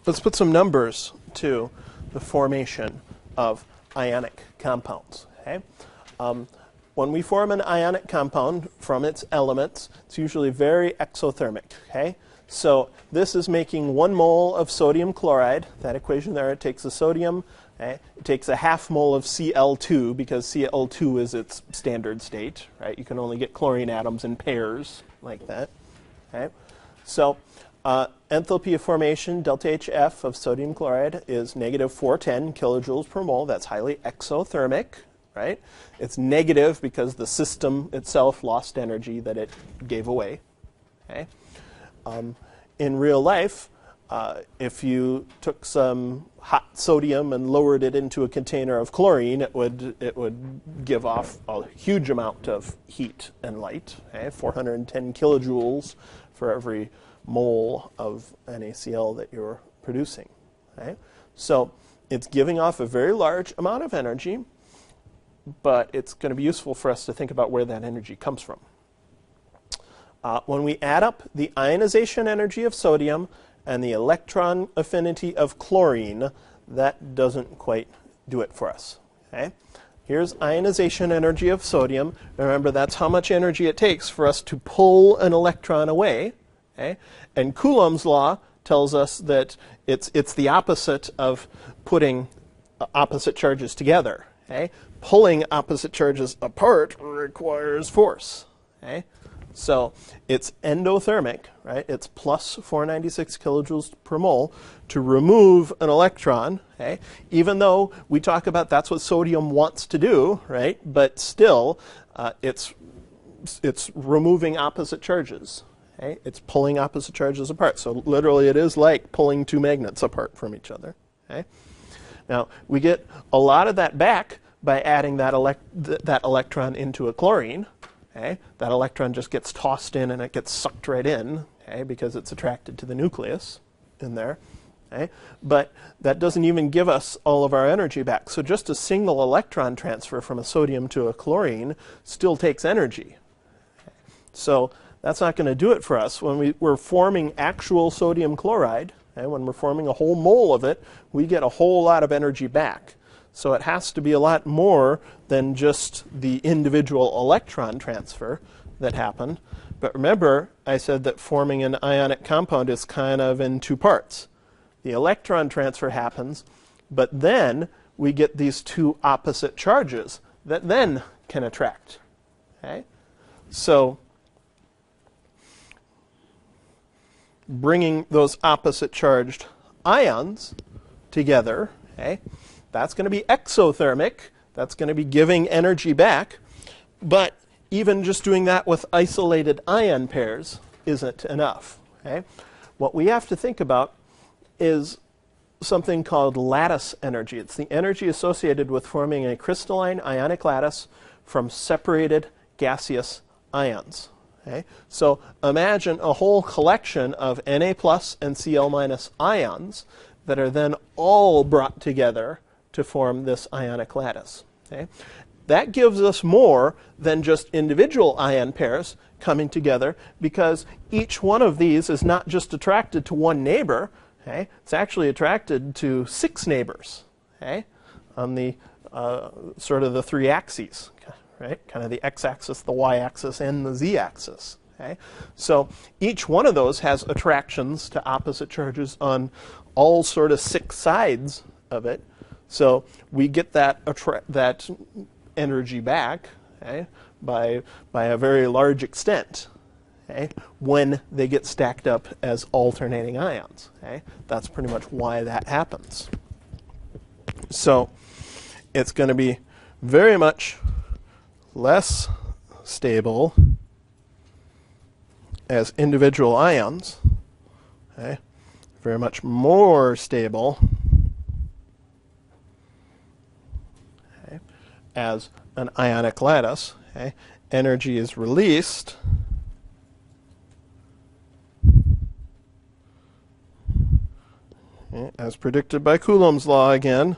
let's put some numbers to the formation of ionic compounds. Okay? When we form an ionic compound from its elements, it's usually very exothermic. Okay? So this is making 1 mole of sodium chloride. That equation there, it takes the sodium. Okay? It takes a half mole of Cl2 because Cl2 is its standard state. Right? You can only get chlorine atoms in pairs like that. Okay? So enthalpy of formation, delta HF of sodium chloride, is negative 410 kilojoules per mole. That's highly exothermic. Right? It's negative because the system itself lost energy that it gave away. Okay? In real life, if you took some hot sodium and lowered it into a container of chlorine, it would give off a huge amount of heat and light. Okay? 410 kilojoules for every mole of NaCl that you're producing. Okay? So it's giving off a very large amount of energy, but it's going to be useful for us to think about where that energy comes from. When we add up the ionization energy of sodium and the electron affinity of chlorine, that doesn't quite do it for us. Okay? Here's ionization energy of sodium. Remember, that's how much energy it takes for us to pull an electron away. Okay? And Coulomb's law tells us that it's the opposite of putting opposite charges together. Okay? Pulling opposite charges apart requires force. Okay? So it's endothermic, right? It's plus 496 kilojoules per mole to remove an electron, okay? Even though we talk about that's what sodium wants to do, right? But still, it's removing opposite charges. Okay? It's pulling opposite charges apart. So literally, it is like pulling 2 magnets apart from each other. Okay? Now we get a lot of that back by adding that electron into a chlorine. Okay? That electron just gets tossed in and it gets sucked right in, okay, because it's attracted to the nucleus in there. Okay? But that doesn't even give us all of our energy back. So just a single electron transfer from a sodium to a chlorine still takes energy. Okay? So that's not going to do it for us. When we're forming actual sodium chloride, okay, when we're forming a whole mole of it, we get a whole lot of energy back. So it has to be a lot more than just the individual electron transfer that happened. But remember, I said that forming an ionic compound is kind of in 2 parts. The electron transfer happens, but then we get these 2 opposite charges that then can attract. Okay? So bringing those opposite charged ions together, okay, that's going to be exothermic. That's going to be giving energy back. But even just doing that with isolated ion pairs isn't enough. Okay? What we have to think about is something called lattice energy. It's the energy associated with forming a crystalline ionic lattice from separated gaseous ions. Okay? So imagine a whole collection of Na plus and Cl minus ions that are then all brought together to form this ionic lattice. Okay? That gives us more than just individual ion pairs coming together, because each one of these is not just attracted to one neighbor. Okay? It's actually attracted to 6 neighbors, okay? On the sort of the 3 axes, right? Kind of the x-axis, the y-axis, and the z-axis. Okay? So each one of those has attractions to opposite charges on all sort of 6 sides of it. So we get that energy back, okay, by a very large extent, okay, when they get stacked up as alternating ions. Okay? That's pretty much why that happens. So it's going to be very much less stable as individual ions, okay, very much more stable as an ionic lattice. Okay? Energy is released as predicted by Coulomb's law again,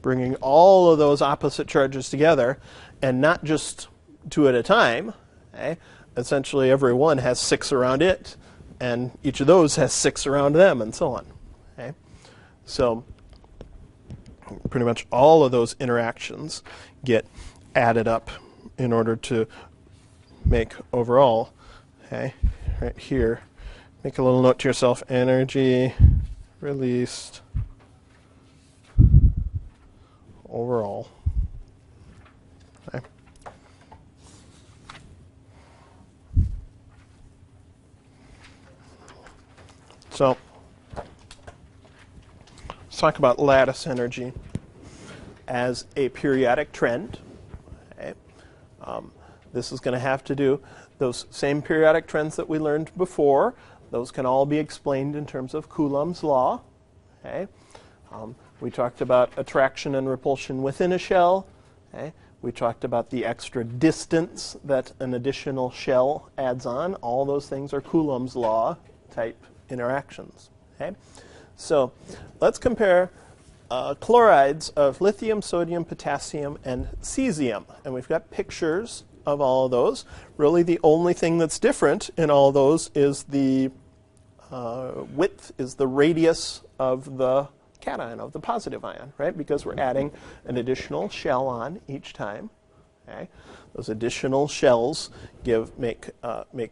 bringing all of those opposite charges together, and not just 2 at a time. Okay? Essentially, every one has 6 around it, and each of those has 6 around them, and so on. Okay? So pretty much all of those interactions get added up in order to make overall, okay, right here, make a little note to yourself, energy released overall. Okay. So let's talk about lattice energy as a periodic trend. Okay. This is going to have to do those same periodic trends that we learned before. Those can all be explained in terms of Coulomb's law. Okay. We talked about attraction and repulsion within a shell. Okay. We talked about the extra distance that an additional shell adds on. All those things are Coulomb's law type interactions. Okay. So let's compare chlorides of lithium, sodium, potassium, and cesium. And we've got pictures of all of those. Really the only thing that's different in all those is the width, is the radius of the cation, of the positive ion, right? Because we're adding an additional shell on each time. Okay? Those additional shells make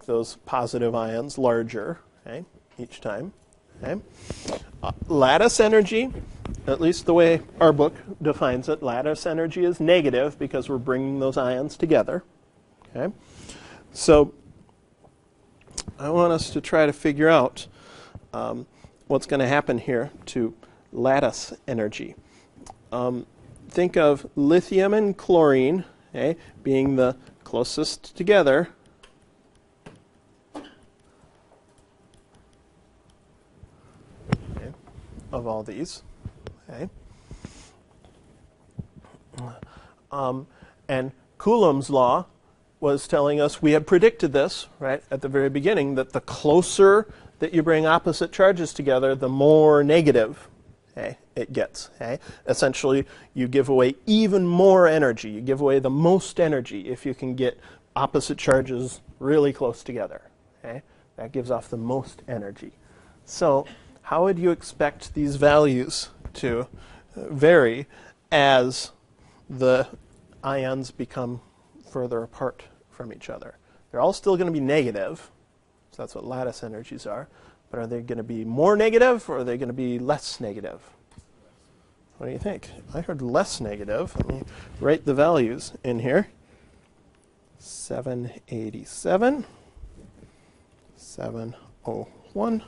those positive ions larger, okay, each time. Okay? Lattice energy, at least the way our book defines it, lattice energy is negative because we're bringing those ions together. Okay? So I want us to try to figure out what's going to happen here to lattice energy. Think of lithium and chlorine, okay, being the closest together. Okay, of all these. Okay. And Coulomb's law was telling us, we had predicted this, right, at the very beginning, that the closer that you bring opposite charges together, the more negative, okay, it gets. Okay? Essentially, you give away even more energy. You give away the most energy if you can get opposite charges really close together. Okay? That gives off the most energy. So how would you expect these values to vary as the ions become further apart from each other? They're all still going to be negative, so that's what lattice energies are, but are they going to be more negative or are they going to be less negative? What do you think? I heard less negative. Let me write the values in here. 787, 701,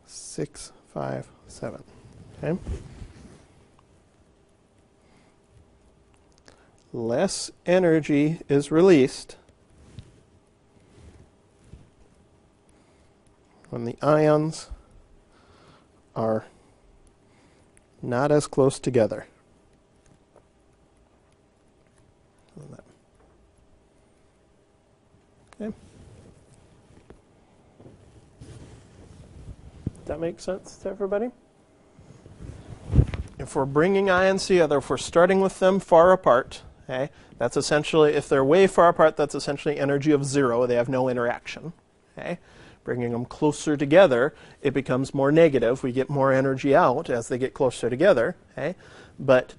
657. Okay? Less energy is released when the ions are not as close together. Okay. Does that make sense to everybody? If we're bringing ions together, if we're starting with them far apart, okay, that's essentially, if they're way far apart, that's essentially energy of 0. They have no interaction. Okay? Bringing them closer together, it becomes more negative. We get more energy out as they get closer together. Okay? But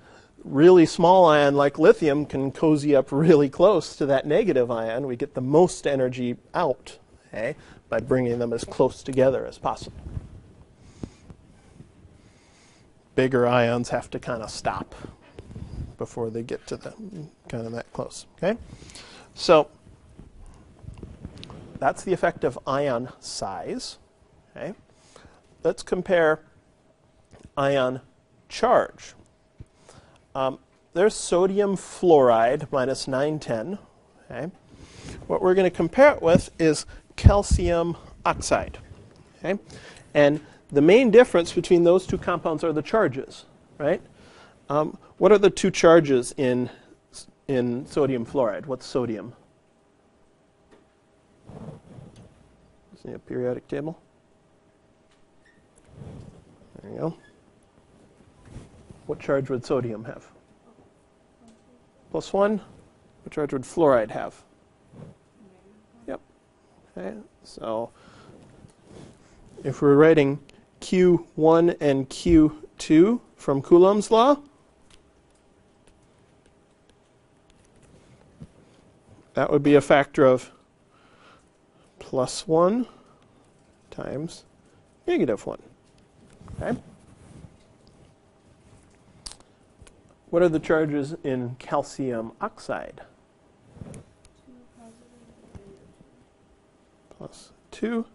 really small ion like lithium can cozy up really close to that negative ion. We get the most energy out, okay, by bringing them as close together as possible. Bigger ions have to kind of stop before they get to the kind of that close. Okay? So that's the effect of ion size. Okay? Let's compare ion charge. There's sodium fluoride minus 910. Okay? What we're going to compare it with is calcium oxide. Okay? And the main difference between those two compounds are the charges, right? What are the two charges in sodium fluoride? What's sodium? See a periodic table? There you go. What charge would sodium have? +1. What charge would fluoride have? Yep. Okay. So if we're writing Q1 and Q2 from Coulomb's law, that would be a factor of +1 times -1. Okay? What are the charges in calcium oxide? +2,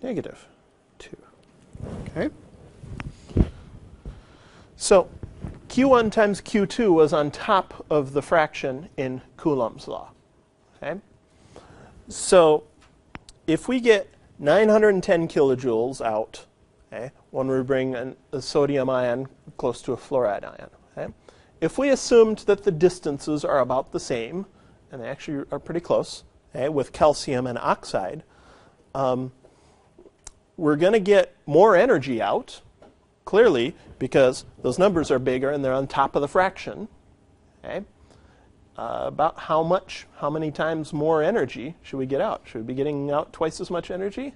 -2. Okay? So Q1 times Q2 was on top of the fraction in Coulomb's law. Okay? So if we get 910 kilojoules out, okay, when we bring a sodium ion close to a fluoride ion, okay, if we assumed that the distances are about the same, and they actually are pretty close, okay, with calcium and oxide, we're going to get more energy out, clearly, because those numbers are bigger and they're on top of the fraction. Okay? About how many times more energy should we get out? Should we be getting out twice as much energy?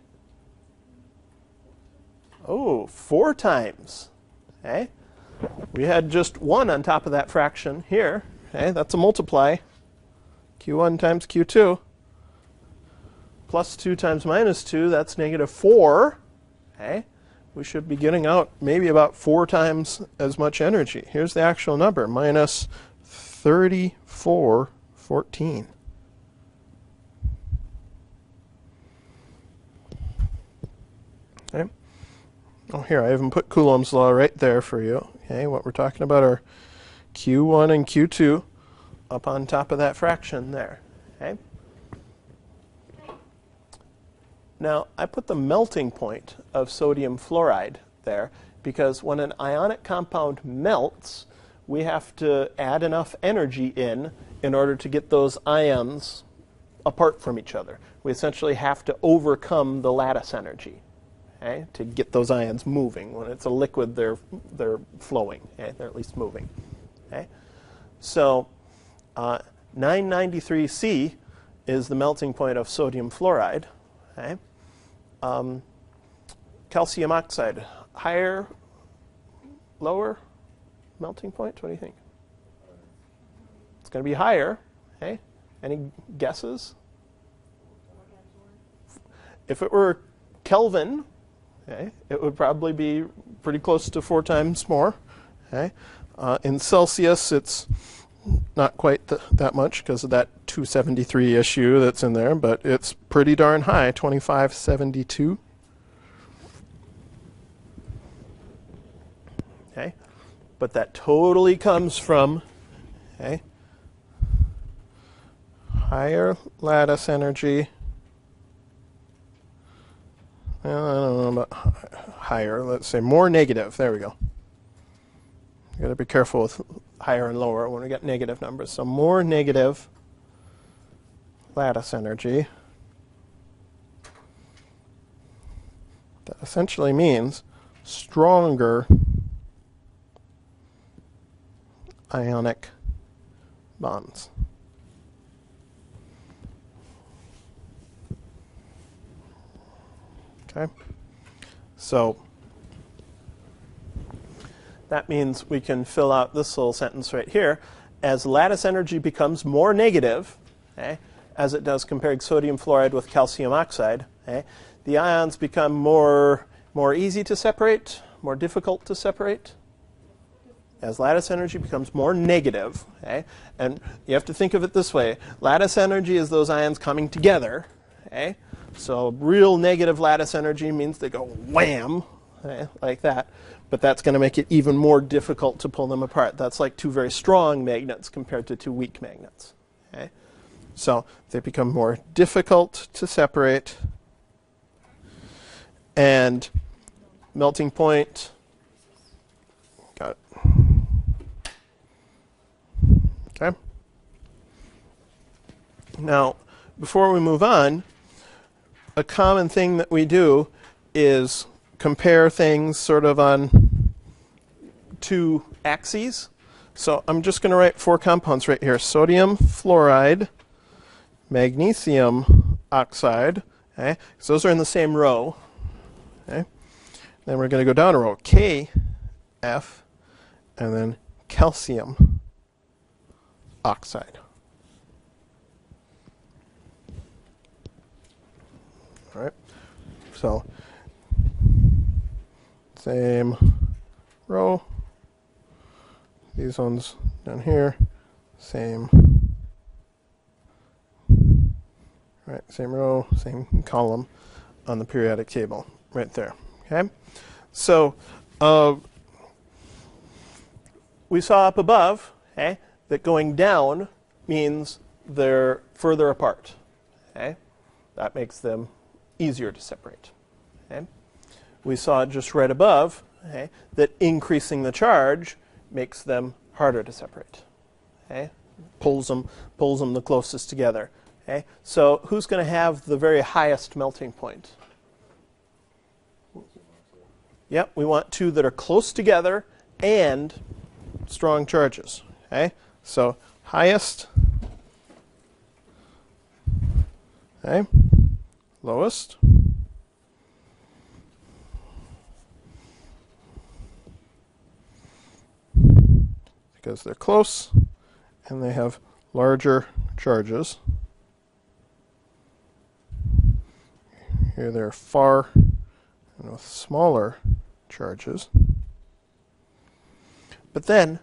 Oh, 4 times. Okay? We had just 1 on top of that fraction here. Okay? That's a multiply. Q1 times Q2. +2 times -2, that's -4. Okay? We should be getting out maybe about 4 times as much energy. Here's the actual number, -3414. Okay. Oh, here, I even put Coulomb's law right there for you. Okay, what we're talking about are Q1 and Q2 up on top of that fraction there. Okay. Now, I put the melting point of sodium fluoride there because when an ionic compound melts, we have to add enough energy in order to get those ions apart from each other. We essentially have to overcome the lattice energy, okay, to get those ions moving. When it's a liquid, they're flowing. Okay? They're at least moving. Okay? So 993C is the melting point of sodium fluoride. Okay? Calcium oxide, higher, lower melting point? What do you think? It's going to be higher. Okay? Any guesses? If it were Kelvin, okay, it would probably be pretty close to 4 times more. Okay? In Celsius, it's not quite that much because of that 273 issue that's in there, but it's pretty darn high, 2572. Okay? But that totally comes from, okay, higher lattice energy. Well, I don't know about higher. Let's say more negative. There we go. You got to be careful with higher and lower when we get negative numbers. So more negative lattice energy. That essentially means stronger ionic bonds. Okay? So that means we can fill out this little sentence right here. As lattice energy becomes more negative, okay, as it does comparing sodium fluoride with calcium oxide, okay, the ions become more easy to separate, more difficult to separate. As lattice energy becomes more negative, okay, and you have to think of it this way. Lattice energy is those ions coming together. Okay? So real negative lattice energy means they go wham, okay, like that. But that's going to make it even more difficult to pull them apart. That's like 2 very strong magnets compared to 2 weak magnets. Okay? So they become more difficult to separate. And melting point, got it. Okay? Now, before we move on, a common thing that we do is compare things sort of on 2 axes. So I'm just going to write 4 compounds right here. Sodium fluoride, magnesium oxide. Okay? So those are in the same row. Okay? Then we're going to go down a row. Kf, and then calcium oxide. All right. So same row. These ones down here, same. Right, same row, same column on the periodic table, right there. Okay. So we saw up above, okay, that going down means they're further apart. Okay. That makes them easier to separate. Okay. We saw just right above, okay, that increasing the charge makes them harder to separate. Okay. Pulls them the closest together. Okay. So who's going to have the very highest melting point? Yep, we want two that are close together and strong charges. Okay. So highest, okay, lowest, because they're close and they have larger charges. Here they're far and with smaller charges. But then,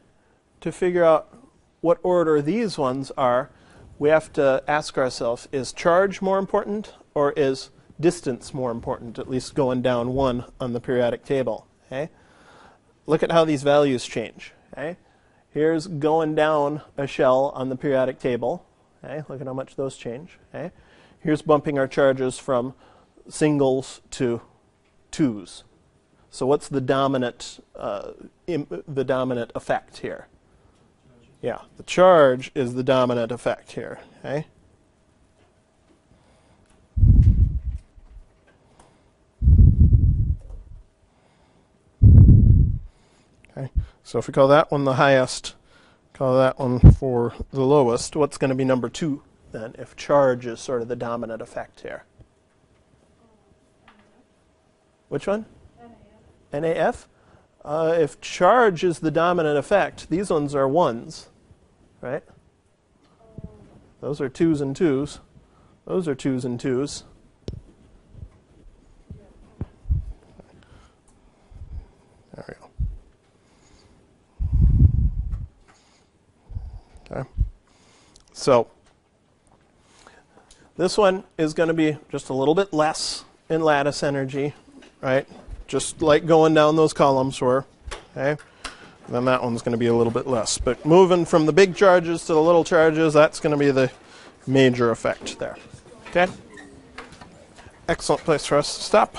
to figure out what order these ones are, we have to ask ourselves, is charge more important or is distance more important, at least going down one on the periodic table? Okay? Look at how these values change. Okay? Here's going down a shell on the periodic table. Okay? Look at how much those change. Okay? Here's bumping our charges from singles to twos. So what's the dominant effect here? Yeah, the charge is the dominant effect here. Okay? Okay. So if we call that one the highest, call that one for the lowest, what's going to be number 2 then, if charge is sort of the dominant effect here? Which one? NAF. If charge is the dominant effect, these ones are 1s, right? Those are 2s and 2s. Those are 2s and 2s. There we go. Okay. So this one is going to be just a little bit less in lattice energy, right? Just like going down those columns were. Okay? And then that one's going to be a little bit less. But moving from the big charges to the little charges, that's going to be the major effect there. Okay? Excellent place for us to stop.